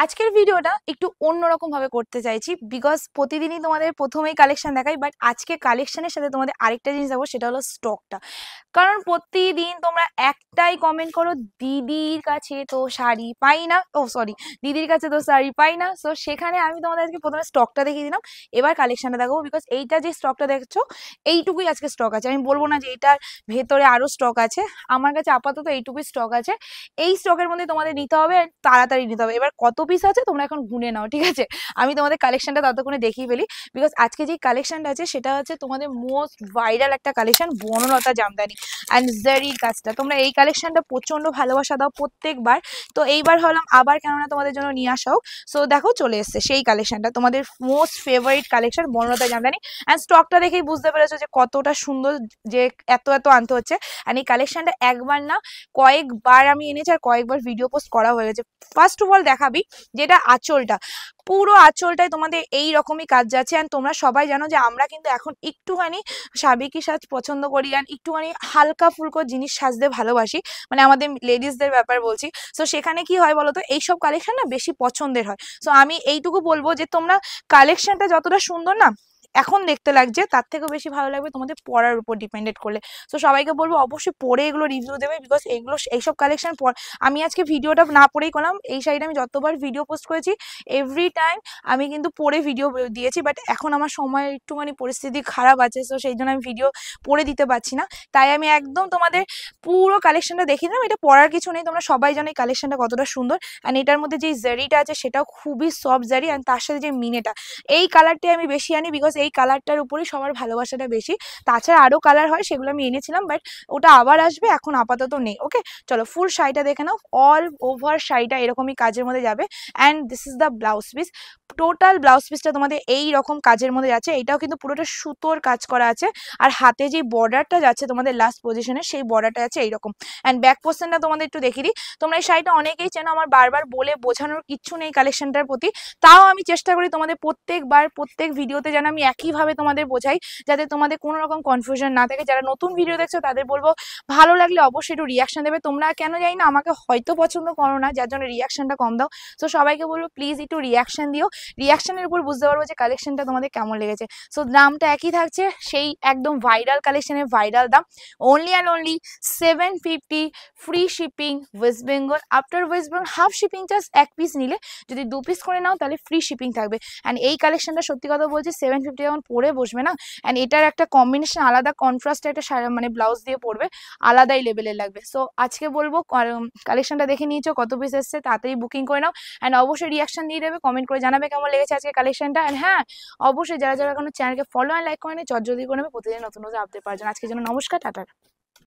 আজকের ভিডিওটা একটু অন্যরকম ভাবে করতে চাইছি বিকজ প্রতিদিনই তোমাদের প্রথমেই কালেকশন দেখাই, বাট আজকে কালেকশনের সাথে তোমাদের আরেকটা জিনিস দেখাবো, সেটা হলো স্টকটা। কারণ প্রতিদিন তোমরা একটাই কমেন্ট করো, দিদির কাছে তো শাড়ি পাই না, ও সরি, দিদির কাছে তো শাড়ি পাই না। সো সেখানে আমি তোমাদের আজকে প্রথমে স্টকটা দেখিয়ে দিলাম, এবার কালেকশনটা দেখাবো। বিকজ এইটা যে স্টকটা দেখছো এইটুকুই আজকে স্টক আছে, আমি বলবো না যে এটার ভেতরে আরো স্টক আছে। আমার কাছে আপাতত এইটুকুই স্টক আছে। এই স্টকের মধ্যে তোমাদের নিতে হবে, তাড়াতাড়ি নিতে হবে। এবার কত পিস আছে তোমরা এখন গুনে নাও, ঠিক আছে? আমি তোমাদের কালেকশনটা ততক্ষণে দেখিয়ে ফেলি। বিকজ আজকে যে কালেকশনটা আছে সেটা হচ্ছে তোমাদের মোস্ট ভাইরাল একটা কালেকশন, বনলতা জামদানি অ্যান্ড জারির কাজটা। তোমরা এই কালেকশনটা প্রচন্ড ভালোবাসা দাও প্রত্যেকবার, তো এইবার হলাম আবার কেননা তোমাদের জন্য নিয়ে আসা হোক। সো দেখো চলে এসছে সেই কালেকশনটা, তোমাদের most favourite collection Banalata Jamdani. And স্টকটা দেখেই বুঝতে পেরেছো যে কতটা সুন্দর, যে এত এত আনতে হচ্ছে। অ্যান্ড এই কালেকশনটা একবার না কয়েকবার আমি এনেছি আর কয়েকবার ভিডিও পোস্ট করা হয়ে গেছে। ফার্স্ট অফ অল দেখাবি যেটা আঁচলটা, পুরো আঁচলটায় তোমাদের এই রকমই কাজ যাচ্ছে। অ্যান্ড তোমরা সবাই জানো যে আমরা কিন্তু এখন একটুখানি সাবেকি সাজ পছন্দ করি অ্যান্ড একটুখানি হালকা ফুলকো জিনিস সাজতে ভালোবাসি, মানে আমাদের লেডিসদের ব্যাপার বলছি। সো সেখানে কি হয় বলতো, এইসব কালেকশন না বেশি পছন্দের হয়। সো আমি এইটুকু বলবো যে তোমরা কালেকশনটা যতটা সুন্দর না এখন দেখতে লাগছে, তার থেকেও বেশি ভালো লাগবে তোমাদের পড়ার উপর ডিপেন্ডেড করলে। তো সবাইকে বলবো অবশ্যই পড়ে এগুলো রিভিউ দেবে, বিকজ এগুলো এইসব কালেকশন আমি আজকে ভিডিওটা না পড়েই করলাম। এই সাইডে আমি যতবার ভিডিও পোস্ট করেছি এভরি টাইম আমি কিন্তু পড়ে ভিডিও দিয়েছি, বাট এখন আমার সময় একটুখানি পরিস্থিতি খারাপ আছে, তো সেই জন্য আমি ভিডিও পড়ে দিতে পারছি না। তাই আমি একদম তোমাদের পুরো কালেকশনটা দেখিয়ে দিলাম। এটা পড়ার কিছু নেই, তোমরা সবাই জানো এই কালেকশনটা কতটা সুন্দর। অ্যান্ড এটার মধ্যে যে জারিটা আছে সেটাও খুবই সফট জারি, অ্যান্ড তার সাথে যে মিনেটা, এই কালারটাই আমি বেশি আনি বিকজ এই কালারটার উপরেই সবার ভালোবাসাটা বেশি। তাছাড়া আরও কালার হয়, সেগুলো আমি এনেছিলাম, বাট ওটা আবার আসবে, এখন আপাতত নেই। ওকে, চলো ফুল শাড়িটা দেখে নাও। অল ওভার শাড়িটা এরকমই কাজের মধ্যে যাবে। And this is the blouse piece. Total blouse পিসটা তোমাদের এই রকম কাজের মধ্যে যাচ্ছে। এটাও কিন্তু পুরোটা সুতোর কাজ করা আছে। আর হাতে যে বর্ডারটা যাচ্ছে তোমাদের লাস্ট পজিশনে, সেই বর্ডারটা আছে এইরকম। অ্যান্ড ব্যাক পোর্শনটা তোমাদের একটু দেখিয়ে দিই। তোমরা এই শাড়িটা অনেকেই চেনো, আমার বারবার বলে বোঝানোর কিচ্ছু নেই কালেকশনটার প্রতি। তাও আমি চেষ্টা করি তোমাদের প্রত্যেকবার প্রত্যেক ভিডিওতে যেন আমি একইভাবে তোমাদের বোঝাই, যাতে তোমাদের কোনো রকম কনফিউশন না থাকে। যারা নতুন ভিডিও দেখছো তাদের বলবো ভালো লাগলে অবশ্যই একটু রিয়াকশন দেবে। তোমরা কেন জানি না আমাকে হয়তো পছন্দ করো না, যার জন্য রিয়াকশনটা কম দাও। তো সবাইকে বলবো প্লিজ একটু রিয়াকশন দিও, রিয়াকশনের উপর বুঝতে পারবো যে কালেকশনটা তোমাদের কেমন লেগেছে। সো দামটা একই থাকছে, সেই একদম ভাইরাল কালেকশনের ভাইরাল দাম, only and only 750, free shipping West Bengal. After West Bengal half shipping charge, এক পিস নিলে। যদি 2 পিস করে নাও তাহলে ফ্রি শিপিং থাকবে। অ্যান্ড এই কালেকশনটা সত্যি কথা বলছি 750 যখন পরে বসবে না, অ্যান্ড এটার একটা কম্বিনেশন আলাদা, কন্ট্রাস্ট একটা মানে ব্লাউজ দিয়ে পরবে, আলাদাই লেভেলের লাগবে। সো আজকে বলবো কালেকশনটা দেখে নিয়েছো, কত পিস এসছে, তাড়াতাড়ি বুকিং করে নাও। অ্যান্ড অবশ্যই রিয়াকশন দিয়ে দেবে, কমেন্ট করে জানাবে কেমন লেগেছে আজকে কালেকশনটা। অ্যান্ড হ্যাঁ, অবশ্যই যারা যারা কোনো চ্যানেলকে ফলো অ্যান্ড লাইক করে চট জলদি করে নেবে প্রতিদিন নতুন নতুন আপডেট পাওয়ার জন্য। আজকের জন্য নমস্কার, টাটা।